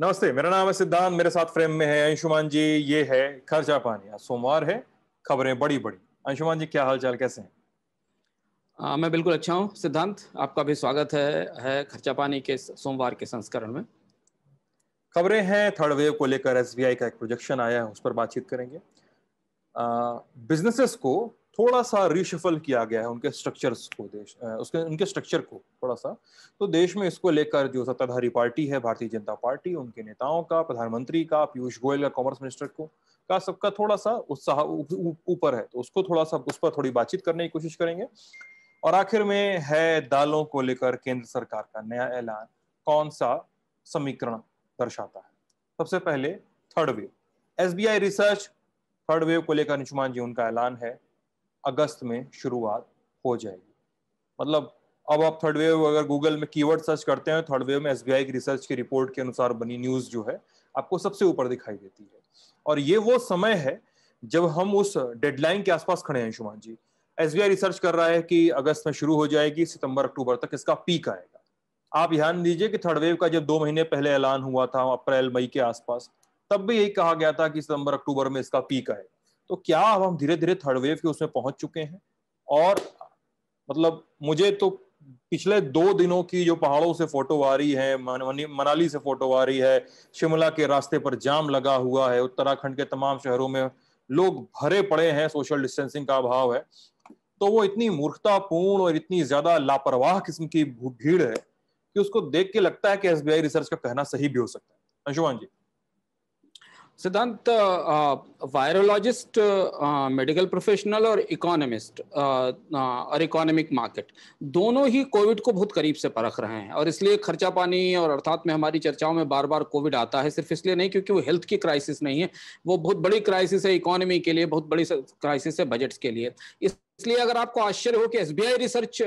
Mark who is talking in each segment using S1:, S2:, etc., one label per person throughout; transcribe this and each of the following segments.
S1: नमस्ते, मेरा नाम है सिद्धांत। मेरे साथ फ्रेम में है अंशुमान जी। ये है खर्चा पानी। आज सोमवार है, खबरें बड़ी बड़ी। अंशुमान जी, क्या हाल चाल, कैसे हैं?
S2: मैं बिल्कुल अच्छा हूँ सिद्धांत। आपका भी स्वागत है खर्चा पानी के सोमवार के संस्करण में।
S1: खबरें हैं थर्ड वेव को लेकर। एसबीआई का एक प्रोजेक्शन आया है, उस पर बातचीत करेंगे। बिजनेसेस को थोड़ा सा रिशफल किया गया है, उनके स्ट्रक्चर्स को, देश उसके उनके स्ट्रक्चर को थोड़ा सा। तो देश में इसको लेकर जो सत्ताधारी पार्टी है भारतीय जनता पार्टी, उनके नेताओं का, प्रधानमंत्री का, पीयूष गोयल का, कॉमर्स मिनिस्टर को का, सबका थोड़ा सा उत्साह ऊपर है। तो उसको थोड़ा सा, उस पर थोड़ी बातचीत करने की कोशिश करेंगे। और आखिर में है दालों को लेकर केंद्र सरकार का नया ऐलान, कौन सा समीकरण दर्शाता है। सबसे पहले third wave, SBI research. Third wave को लेकर अंशुमान जी, उनका ऐलान है अगस्त में शुरुआत हो जाएगी। मतलब अब आप थर्ड वेव अगर गूगल में कीवर्ड सर्च करते हैं, थर्ड वेव में एसबीआई की रिसर्च की रिपोर्ट के अनुसार बनी न्यूज जो है, आपको सबसे ऊपर दिखाई देती है। और ये वो समय है जब हम उस डेडलाइन के आसपास खड़े हैं अंशुमान जी। एसबीआई रिसर्च कर रहा है कि अगस्त में शुरू हो जाएगी, सितंबर अक्टूबर तक इसका पीक आएगा। आप ध्यान दीजिए कि थर्ड वेव का जब 2 महीने पहले ऐलान हुआ था, अप्रैल मई के आसपास, तब भी यही कहा गया था कि सितंबर अक्टूबर में इसका पीक आएगा। तो क्या अब हम धीरे धीरे थर्ड वेव के उसमें पहुंच चुके हैं? और मतलब मुझे तो पिछले 2 दिनों की जो पहाड़ों से फोटो आ रही है, मनाली से फोटो आ रही है, शिमला के रास्ते पर जाम लगा हुआ है, उत्तराखंड के तमाम शहरों में लोग भरे पड़े हैं, सोशल डिस्टेंसिंग का अभाव है। तो वो इतनी मूर्खतापूर्ण और इतनी ज्यादा लापरवाह किस्म की भीड़ है कि उसको देख के लगता है कि एसबीआई रिसर्च का कहना सही भी हो सकता है। अंशुमान जी।
S2: सिद्धांत, वायरोलॉजिस्ट, मेडिकल प्रोफेशनल और इकोनॉमिस्ट और इकोनॉमिक मार्केट दोनों ही कोविड को बहुत करीब से परख रहे हैं। और इसलिए खर्चा पानी और अर्थात में हमारी चर्चाओं में बार बार कोविड आता है, सिर्फ इसलिए नहीं क्योंकि वो हेल्थ की क्राइसिस नहीं है, वो बहुत बड़ी क्राइसिस है इकोनॉमी के लिए, बहुत बड़ी क्राइसिस है बजट्स के लिए। इसलिए अगर आपको आश्चर्य हो कि एसबीआई रिसर्च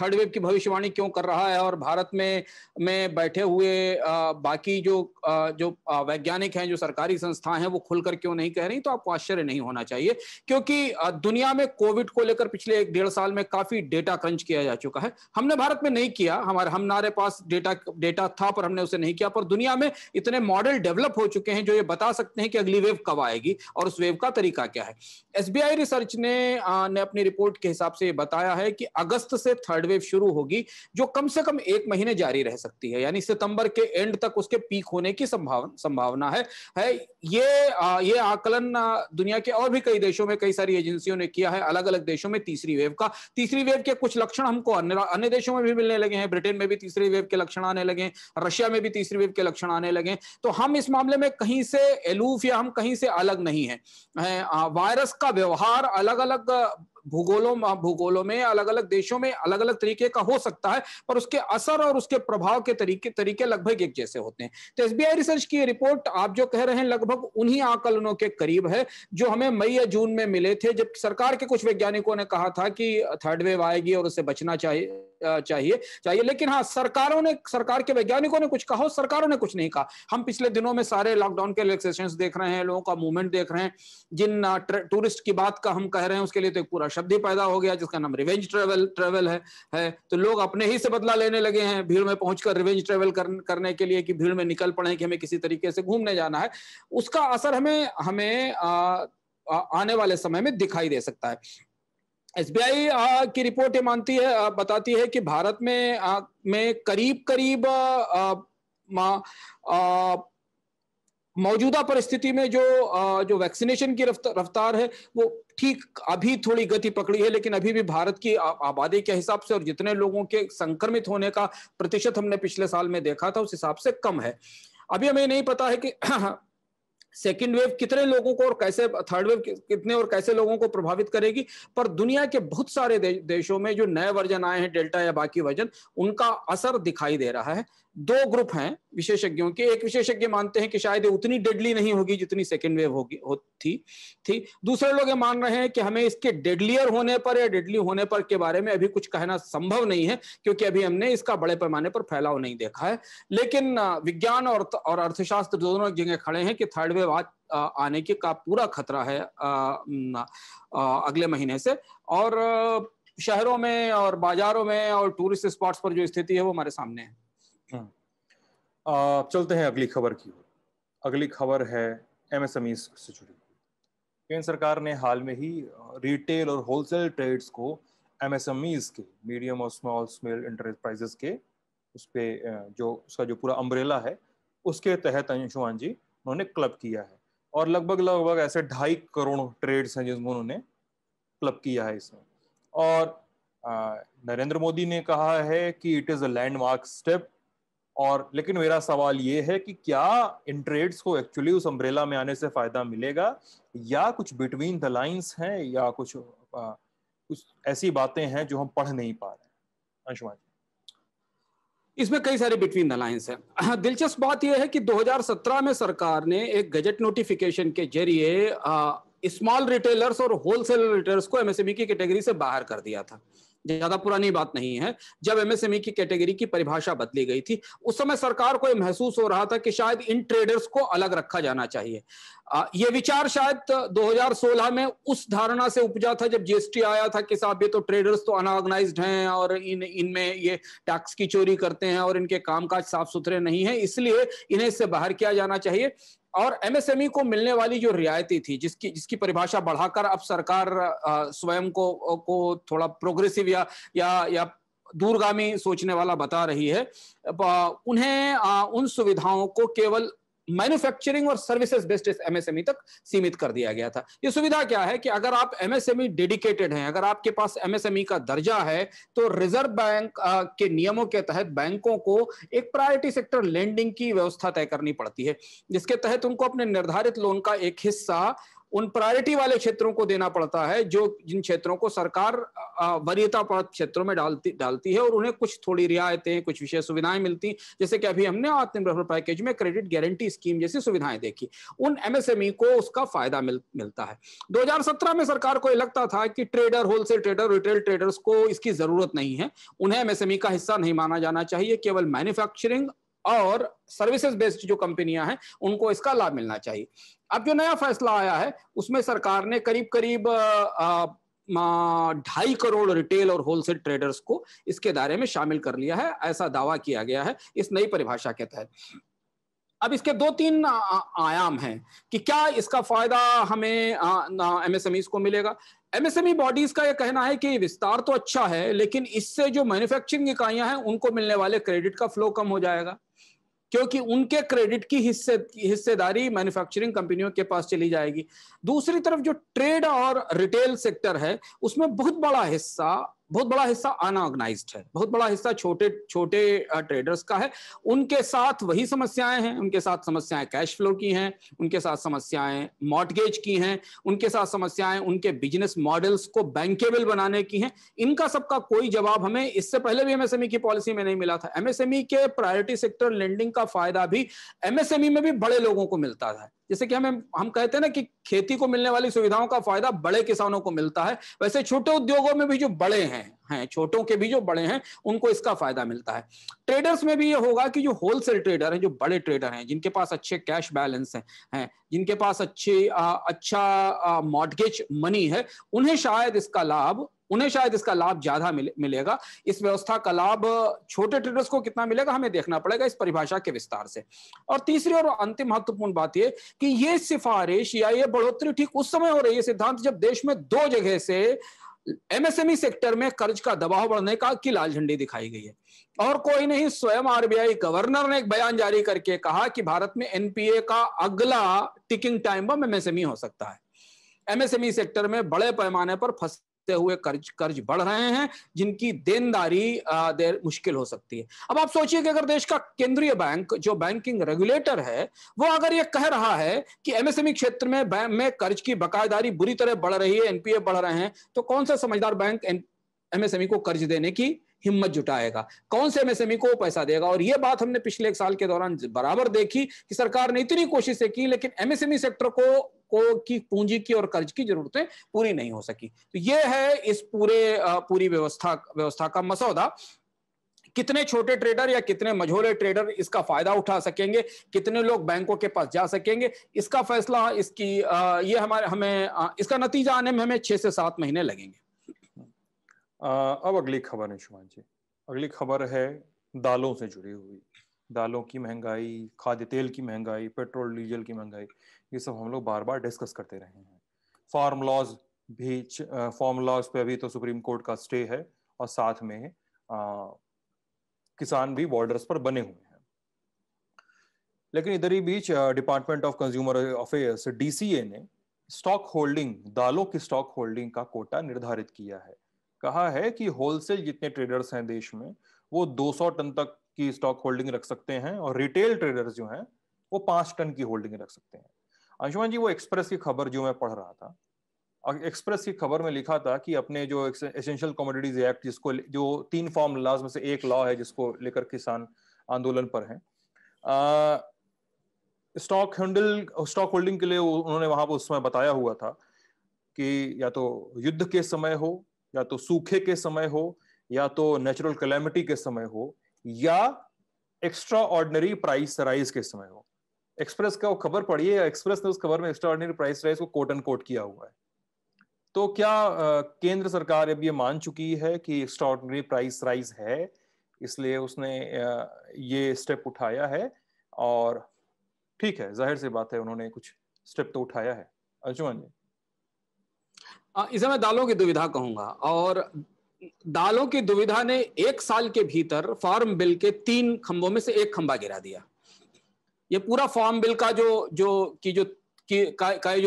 S2: थर्ड वेव की भविष्यवाणी क्यों कर रहा है और भारत में बैठे हुए बाकी जो वैज्ञानिक हैं, जो सरकारी संस्थाएं हैं, वो खुलकर क्यों नहीं कह रही, तो आपको आश्चर्य नहीं होना चाहिए। क्योंकि दुनिया में कोविड को लेकर पिछले 1-1.5 साल में काफी डेटा क्रंच किया जा चुका है। हमने भारत में नहीं किया, हमारे पास डेटा था पर हमने उसे नहीं किया। पर दुनिया में इतने मॉडल डेवलप हो चुके हैं जो ये बता सकते हैं कि अगली वेव कब आएगी और उस वेव का तरीका क्या है। एसबीआई रिसर्च ने अपनी रिपोर्ट के हिसाब से बताया है कि अगस्त से थर्ड वेव शुरू होगी, जो कम से कम 1 महीने जारी रह सकती है, यानी सितंबर के एंड तक उसके पीक होने की संभावना है। ये आकलन दुनिया के और भी कई देशों में कई सारी एजेंसियों ने किया है, अलग अलग देशों में तीसरी वेव के कुछ लक्षण हमको अन्य देशों में भी मिलने लगे हैं। ब्रिटेन में भी तीसरी वेव के लक्षण आने लगे हैं, रशिया में भी तीसरी वेव के लक्षण आने लगे हैं। तो हम इस मामले में कहीं से एलूफ या हम कहीं से अलग नहीं है। वायरस का व्यवहार अलग अलग भूगोलों में, अलग अलग देशों में अलग अलग तरीके का हो सकता है, पर उसके असर और उसके प्रभाव के तरीके लगभग एक जैसे होते हैं। तो एसबीआई रिसर्च की रिपोर्ट आप जो कह रहे हैं लगभग उन्हीं आकलनों के करीब है जो हमें मई या जून में मिले थे, जब सरकार के कुछ वैज्ञानिकों ने कहा था कि थर्ड वेव आएगी और उससे बचना चाहिए। लेकिन हाँ, सरकार के वैज्ञानिकों ने कुछ कहा, सरकारों ने कुछ नहीं कहा। हम पिछले दिनों में सारे लॉकडाउन के रिलैक्सेशंस देख रहे हैं, लोगों का मूवमेंट देख रहे हैं। जिन टूरिस्ट की बात का हम कह रहे हैं, उसके लिए तो एक पूरा शब्द ही पैदा हो गया जिसका नाम रिवेंज ट्रेवल है। तो लोग अपने ही से बदला लेने लगे हैं भीड़ में पहुंचकर रिवेंज ट्रेवल करने के लिए, कि भीड़ में निकल पड़े कि हमें किसी तरीके से घूमने जाना है। उसका असर हमें आने वाले समय में दिखाई दे सकता है। एसबीआई की रिपोर्ट ये बताती है कि भारत में करीब करीब मौजूदा परिस्थिति में जो वैक्सीनेशन की रफ्तार है, वो ठीक अभी थोड़ी गति पकड़ी है, लेकिन अभी भी भारत की आबादी के हिसाब से और जितने लोगों के संक्रमित होने का प्रतिशत हमने पिछले साल में देखा था, उस हिसाब से कम है। अभी हमें नहीं पता है कि सेकेंड वेव कितने लोगों को और कैसे, थर्ड वेव कितने और कैसे लोगों को प्रभावित करेगी। पर दुनिया के बहुत सारे देशों में जो नए वर्जन आए हैं, डेल्टा या बाकी वर्जन, उनका असर दिखाई दे रहा है। दो ग्रुप हैं विशेषज्ञों के। एक विशेषज्ञ मानते हैं कि शायद उतनी डेडली नहीं होगी जितनी सेकेंड वेव थी। दूसरे लोग ये मान रहे हैं कि हमें इसके डेडलियर होने पर या डेडली होने पर के बारे में अभी कुछ कहना संभव नहीं है, क्योंकि अभी हमने इसका बड़े पैमाने पर फैलाव नहीं देखा है। लेकिन विज्ञान और अर्थशास्त्र दोनों एक जगह खड़े हैं कि थर्ड वेव आने की का पूरा खतरा है अगले महीने से। और शहरों में और बाजारों में और टूरिस्ट स्पॉट्स पर जो स्थिति है वो हमारे सामने है।
S1: चलते हैं अगली खबर की ओर। अगली खबर है एमएसएमई से जुड़ी। केंद्र सरकार ने हाल में ही रिटेल और होलसेल ट्रेड्स को एमएसएमईज के, मीडियम और स्मॉल स्मेल एंटरप्राइजेस के, उस पे जो उसका जो पूरा अम्ब्रेला है उसके तहत अंशुमान जी उन्होंने क्लब किया है। और लगभग लगभग ऐसे 2.5 करोड़ ट्रेड्स हैं जिसमें उन्होंने क्लब किया है इसमें। और नरेंद्र मोदी ने कहा है कि it is a landmark step. और लेकिन मेरा सवाल ये है कि क्या इन ट्रेड्स को एक्चुअली उस अम्ब्रेला में आने से फायदा मिलेगा, या कुछ बिटवीन द लाइंस हैं, या कुछ ऐसी बातें हैं जो हम पढ़ नहीं पा रहे हैं। अंशुमान जी।
S2: इसमें कई सारे बिटवीन द लाइंस है। दिलचस्प बात यह है कि 2017 में सरकार ने एक गजट नोटिफिकेशन के जरिए स्मॉल रिटेलर्स और होलसेल रिटेलर्स को एमएसएमई की कैटेगरी से बाहर कर दिया था। ज्यादा पुरानी बात नहीं है, जब एमएसएमई की कैटेगरी की परिभाषा बदली गई थी उस समय सरकार को यह महसूस हो रहा था कि शायद इन ट्रेडर्स को अलग रखा जाना चाहिए। यह विचार शायद 2016 में उस धारणा से उपजा था जब जीएसटी आया था कि साहब ये तो ट्रेडर्स तो अनऑर्गेनाइज्ड हैं और इनमें ये टैक्स की चोरी करते हैं और इनके कामकाज साफ सुथरे नहीं है, इसलिए इन्हें इससे बाहर किया जाना चाहिए। और एमएसएमई को मिलने वाली जो रियायतें थी, जिसकी परिभाषा बढ़ाकर अब सरकार स्वयं को थोड़ा प्रोग्रेसिव या दूरगामी सोचने वाला बता रही है, उन्हें उन सुविधाओं को केवल मैन्युफैक्चरिंग और सर्विसेज बेस्ड एमएसएमई तक सीमित कर दिया गया था। ये सुविधा क्या है कि अगर आप एमएसएमई डेडिकेटेड हैं, अगर आपके पास एमएसएमई का दर्जा है, तो रिजर्व बैंक के नियमों के तहत बैंकों को एक प्रायोरिटी सेक्टर लेंडिंग की व्यवस्था तय करनी पड़ती है, जिसके तहत उनको अपने निर्धारित लोन का एक हिस्सा उन प्रायोरिटी वाले क्षेत्रों को देना पड़ता है, जो जिन क्षेत्रों को सरकार वरीयता क्षेत्रों में डालती है और उन्हें कुछ थोड़ी रियायतें, कुछ विशेष सुविधाएं मिलती, जैसे कि अभी हमने आत्मनिर्भर पैकेज में क्रेडिट गारंटी स्कीम जैसी सुविधाएं देखी। उन एमएसएमई को उसका फायदा मिलता है। 2017 में सरकार को यह लगता था कि trader, wholesale trader, retail traders को इसकी जरूरत नहीं है, उन्हें एमएसएमई का हिस्सा नहीं माना जाना चाहिए, केवल मैन्युफैक्चरिंग और सर्विसेज बेस्ड जो कंपनियां हैं उनको इसका लाभ मिलना चाहिए। अब जो नया फैसला आया है उसमें सरकार ने करीब करीब 2.5 करोड़ रिटेल और होलसेल ट्रेडर्स को इसके दायरे में शामिल कर लिया है, ऐसा दावा किया गया है इस नई परिभाषा के तहत। अब इसके 2-3 आयाम हैं कि क्या इसका फायदा हमें एमएसएमईज को मिलेगा। एमएसएमई बॉडीज का यह कहना है कि विस्तार तो अच्छा है, लेकिन इससे जो मैन्युफैक्चरिंग इकाइयां हैं उनको मिलने वाले क्रेडिट का फ्लो कम हो जाएगा, क्योंकि उनके क्रेडिट की हिस्सेदारी मैन्युफैक्चरिंग कंपनियों के पास चली जाएगी। दूसरी तरफ जो ट्रेड और रिटेल सेक्टर है उसमें बहुत बड़ा हिस्सा अनऑर्गेनाइज्ड है, बहुत बड़ा हिस्सा छोटे ट्रेडर्स का है। उनके साथ वही समस्याएं हैं, उनके साथ समस्याएं कैश फ्लो की हैं, उनके साथ समस्याएं मॉर्टगेज की हैं, उनके साथ समस्याएं उनके बिजनेस मॉडल्स को बैंकेबल बनाने की हैं। इनका सबका कोई जवाब हमें इससे पहले भी एमएसएमई की पॉलिसी में नहीं मिला था। एमएसएमई के प्रायोरिटी सेक्टर लेंडिंग का फायदा भी एमएसएमई में भी बड़े लोगों को मिलता था। जैसे कि हम कहते हैं ना कि खेती को मिलने वाली सुविधाओं का फायदा बड़े किसानों को मिलता है, वैसे छोटे उद्योगों में भी जो बड़े हैं छोटों के भी जो बड़े हैं उनको इसका फायदा मिलता है। ट्रेडर्स में भी ये होगा कि जो होलसेल ट्रेडर हैं, जो बड़े ट्रेडर हैं, जिनके पास अच्छे कैश बैलेंस हैं, जिनके पास अच्छा मॉर्टगेज मनी है, उन्हें शायद इसका लाभ ज्यादा मिलेगा। इस व्यवस्था का लाभ छोटे ट्रेडर्स को कितना मिलेगा हमें देखना पड़ेगा इस परिभाषा के विस्तार से। और तीसरी और अंतिम महत्वपूर्ण बात यह कि ये सिफारिश या ये बढ़ोतरी ठीक उस समय हो रही है सिद्धांत, जब देश में 2 जगह से एमएसएमई सेक्टर में कर्ज का दबाव बढ़ने की लाल झंडी दिखाई गई है। और कोई नहीं, स्वयं आरबीआई गवर्नर ने एक बयान जारी करके कहा कि भारत में एनपीए का अगला टिकिंग टाइम बम एमएसएमई हो सकता है। एमएसएमई सेक्टर में बड़े पैमाने पर फंसे हुए कर्ज बढ़ रहे हैं, जिनकी देनदारी देर मुश्किल हो सकती है। अब आप सोचिए कि अगर देश का केंद्रीय बैंक, जो बैंकिंग रेगुलेटर है, वो अगर ये कह रहा है कि एमएसएमई क्षेत्र में कर्ज की बकायदारी बुरी तरह बढ़ रही है, एनपीए बढ़ रहे हैं, तो कौन सा समझदार बैंक एमएसएमई को कर्ज देने की हिम्मत जुटाएगा? कौन से एमएसएमई को पैसा देगा? और यह बात हमने पिछले 1 साल के दौरान बराबर देखी कि सरकार ने इतनी कोशिशें की, लेकिन एमएसएमई सेक्टर की पूंजी की और कर्ज की जरूरतें पूरी नहीं हो सकी। तो यह है इस पूरी व्यवस्था का मसौदा। कितने छोटे ट्रेडर या कितने मझोले ट्रेडर इसका फायदा उठा सकेंगे, कितने लोग बैंकों के पास जा सकेंगे, इसका फैसला इसका नतीजा आने में हमें 6 से 7 महीने लगेंगे।
S1: अब अगली खबर है शुमान जी, अगली खबर है दालों से जुड़ी हुई। दालों की महंगाई, खाद्य तेल की महंगाई, पेट्रोल डीजल की महंगाई, ये सब हम लोग बार बार डिस्कस करते रहे हैं। फार्म लॉज भी, फार्म लॉज पे अभी तो सुप्रीम कोर्ट का स्टे है, और साथ में किसान भी बॉर्डर्स पर बने हुए हैं। लेकिन इधर ही बीच department of consumer affairs DCA ने स्टॉक होल्डिंग, दालों की स्टॉक होल्डिंग का कोटा निर्धारित किया है। कहा है कि होलसेल जितने ट्रेडर्स हैं देश में, वो 200 टन तक की स्टॉक होल्डिंग रख सकते हैं, और रिटेल ट्रेडर्स जो हैं वो 5 टन की होल्डिंग रख सकते हैं। अंशुमान जी, वो एक्सप्रेस की खबर जो मैं पढ़ रहा था, एक्सप्रेस की खबर में लिखा था कि अपने जो एसेंशियल कमोडिटीज एक्ट, जिसको जो 3 फार्म लॉज में से एक लॉ है जिसको लेकर किसान आंदोलन पर हैं, स्टॉक होल्डिंग के लिए उन्होंने वहां पर उस समय बताया हुआ था कि या तो युद्ध के समय हो, या तो सूखे के समय हो, या तो नेचुरल कैलेमिटी के समय हो, या एक्स्ट्रा ऑर्डिनरी प्राइस राइज के समय हो। एक्सप्रेस का वो खबर पढ़िए, एक्सप्रेस ने उस खबर में एक्स्ट्रा ऑर्डिनरी प्राइस राइज को कोट एंड कोट किया हुआ है। तो क्या केंद्र सरकार अब ये मान चुकी है कि एक्स्ट्रा ऑर्डिनरी प्राइस राइज है, इसलिए उसने ये स्टेप उठाया है? और ठीक है, जाहिर सी बात है, उन्होंने कुछ स्टेप तो उठाया है। अंशुमान जी,
S2: इसे मैं दालों की दुविधा कहूंगा, और दालों की दुविधा ने 1 साल के भीतर फार्म बिल के 3 खंभों में से एक खंभा गिरा दिया। ये पूरा फार्म बिल का जो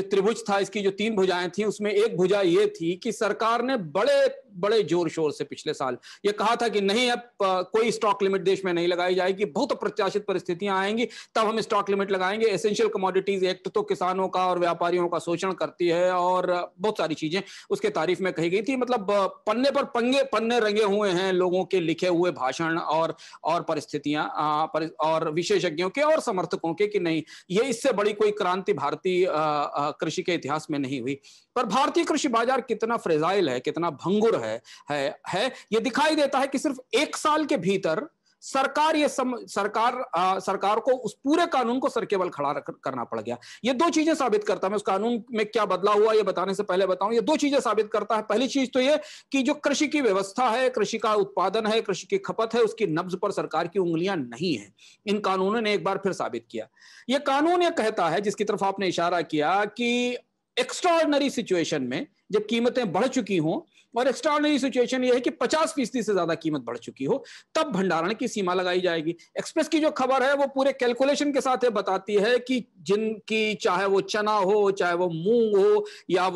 S2: त्रिभुज था, इसकी जो 3 भुजाएं थी, उसमें एक भुजा ये थी कि सरकार ने बड़े बड़े जोर शोर से पिछले साल ये कहा था कि नहीं, अब कोई स्टॉक लिमिट देश में नहीं लगाई जाएगी, बहुत अप्रत्याशित परिस्थितियां आएंगी तब हम स्टॉक लिमिट लगाएंगे। एसेंशियल कमोडिटीज एक्ट तो किसानों का और व्यापारियों का शोषण करती है, और बहुत सारी चीजें उसके तारीफ में कही गई थी। मतलब पन्ने पर पन्ने रंगे हुए हैं लोगों के लिखे हुए भाषण और परिस्थितियां, और विशेषज्ञों के और समर्थकों के, कि नहीं, ये इससे बड़ी कोई क्रांति भारतीय कृषि के इतिहास में नहीं हुई। पर भारतीय कृषि बाजार कितना फ्रेजाइल है, कितना भंगुर है ये दिखाई देता है कि सिर्फ 1 साल के भीतर सरकार को उस पूरे कानून को सरकेबल खड़ा करना पड़ गया। ये 2 चीजें साबित करता है। मैं उस कानून में क्या बदला हुआ ये बताने से पहले बताऊं, ये 2 चीजें साबित करता है। पहली चीज तो ये कि जो कृषि की व्यवस्था है, कृषि का उत्पादन है, कृषि की खपत है, उसकी नब्ज पर सरकार की उंगलियां नहीं है। इन कानूनों ने एक बार फिर साबित किया। यह कानून यह कहता है, जिसकी तरफ आपने इशारा किया, कि एक्स्ट्राऑर्डिनरी सिचुएशन में जब कीमतें बढ़ चुकी हों, और एक्स्ट्राऑर्डिनरी सिचुएशन यह है कि 50% से ज्यादा कीमत बढ़ चुकी हो, तब भंडारण की सीमा लगाई जाएगी। एक्सप्रेस की जो खबर है वो पूरे कैलकुलेशन के साथ ये बताती है कि जिनकी, चाहे वो चना हो, चाहे वो मूंग हो, या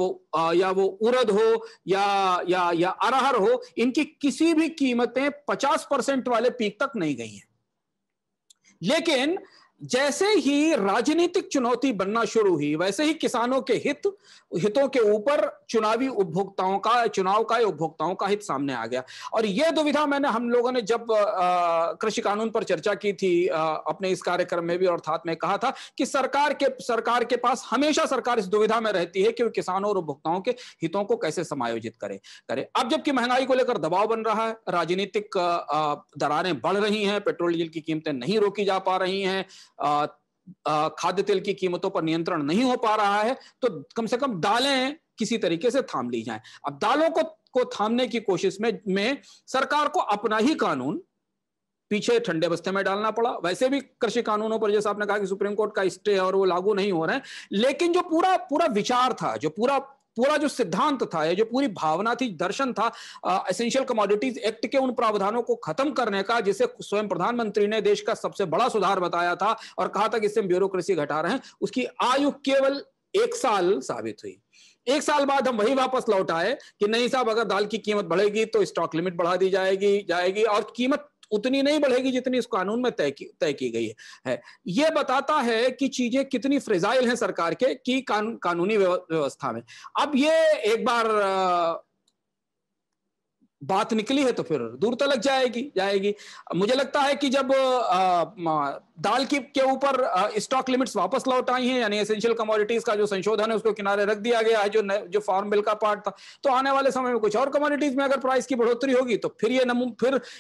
S2: वो उड़द हो, या अरहर हो, इनकी किसी भी कीमतें 50% वाले पीक तक नहीं गई हैं। लेकिन जैसे ही राजनीतिक चुनौती बनना शुरू हुई, वैसे ही किसानों के हितों के ऊपर चुनाव का उपभोक्ताओं का हित सामने आ गया। और यह दुविधा हम लोगों ने जब कृषि कानून पर चर्चा की थी अपने इस कार्यक्रम में भी, अर्थात में कहा था कि सरकार के पास हमेशा सरकार इस दुविधा में रहती है कि वो किसानों और उपभोक्ताओं के हितों को कैसे समायोजित करे। अब जबकि महंगाई को लेकर दबाव बन रहा है, राजनीतिक दरारें बढ़ रही हैं, पेट्रोल डीजल की कीमतें नहीं रोकी जा पा रही हैं, खाद्य तेल की कीमतों पर नियंत्रण नहीं हो पा रहा है, तो कम से कम दालें किसी तरीके से थाम ली जाएं। अब दालों को थामने की कोशिश में सरकार को अपना ही कानून पीछे ठंडे बस्ते में डालना पड़ा। वैसे भी कृषि कानूनों पर, जैसा आपने कहा कि सुप्रीम कोर्ट का स्टे और वो लागू नहीं हो रहे हैं, लेकिन जो पूरा विचार था, जो पूरा जो सिद्धांत था, ये जो पूरी भावना थी, दर्शन था एसेंशियल कमोडिटीज एक्ट के उन प्रावधानों को खत्म करने का, जिसे स्वयं प्रधानमंत्री ने देश का सबसे बड़ा सुधार बताया था और कहा था कि इससे ब्यूरोक्रेसी घटा रहे हैं, उसकी आयु केवल 1 साल साबित हुई। 1 साल बाद हम वही वापस लौट आए कि नहीं साहब, अगर दाल की कीमत बढ़ेगी तो स्टॉक लिमिट बढ़ा दी जाएगी और कीमत उतनी नहीं बढ़ेगी जितनी इस कानून में तय की गई है। यह बताता है कि चीजें कितनी फ्रेजाइल हैं सरकार के की कानूनी व्यवस्था में। अब ये एक बार बात निकली है तो फिर दूर तक जाएगी। मुझे लगता है कि जब दाल के ऊपर स्टॉक लिमिट्स वापस लौट आई हैं, यानी एसेंशियल कमोडिटीज का जो संशोधन है उसको किनारे रख दिया गया है, जो फार्म बिल का पार्ट था, तो आने वाले समय में कुछ और कमोडिटीज में अगर प्राइस की बढ़ोतरी होगी तो फिर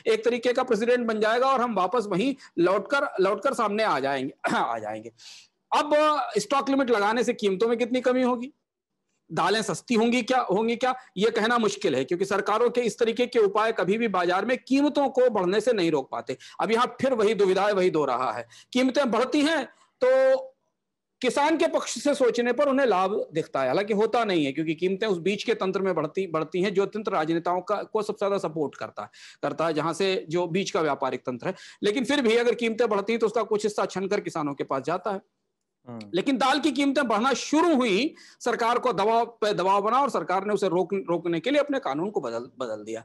S2: एक तरीके का प्रेसिडेंट बन जाएगा और हम वापस वहीं लौटकर सामने आ जाएंगे। अब स्टॉक लिमिट लगाने से कीमतों में कितनी कमी होगी? दालें सस्ती होंगी क्या ये कहना मुश्किल है, क्योंकि सरकारों के इस तरीके के उपाय कभी भी बाजार में कीमतों को बढ़ने से नहीं रोक पाते। अब यहां फिर वही दुविधा है, वही दो रहा है। कीमतें बढ़ती हैं तो किसान के पक्ष से सोचने पर उन्हें लाभ दिखता है, हालांकि होता नहीं है, क्योंकि कीमतें उस बीच के तंत्र में बढ़ती हैं जो तंत्र राजनेताओं का को सबसे ज्यादा सपोर्ट करता है, जहां से जो बीच का व्यापारिक तंत्र है। लेकिन फिर भी अगर कीमतें बढ़ती हैं तो उसका कुछ हिस्सा छनकर किसानों के पास जाता है। लेकिन दाल की कीमतें बढ़ना शुरू हुई, सरकार को दबाव पे दबाव बना और सरकार ने उसे रोकने के लिए अपने कानून को बदल दिया।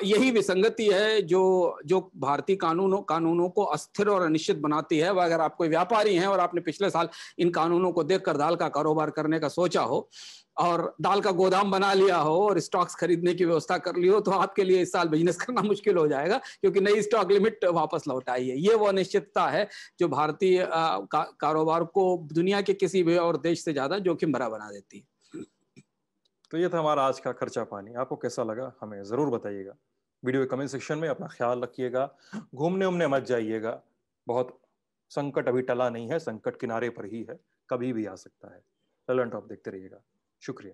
S2: यही विसंगति है जो भारतीय कानूनों को अस्थिर और अनिश्चित बनाती है। वह अगर आप कोई व्यापारी हैं और आपने पिछले साल इन कानूनों को देखकर दाल का कारोबार करने का सोचा हो और दाल का गोदाम बना लिया हो और स्टॉक्स खरीदने की व्यवस्था कर ली हो, तो आपके लिए इस साल बिजनेस करना मुश्किल हो जाएगा, क्योंकि नई स्टॉक लिमिट वापस लौट आई है। ये वो अनिश्चितता है जो भारतीय कारोबार को दुनिया के किसी भी और देश से ज्यादा जोखिम भरा बना देती है।
S1: तो ये था हमारा आज का खर्चा पानी। आपको कैसा लगा हमें जरूर बताइएगा। वीडियो के कमेंट सेक्शन में अपना ख्याल रखिएगा, घूमने उमने मत जाइएगा। बहुत संकट अभी टला नहीं है, संकट किनारे पर ही है, कभी भी आ सकता है। ललन टॉप देखते रहिएगा। शुक्रिया।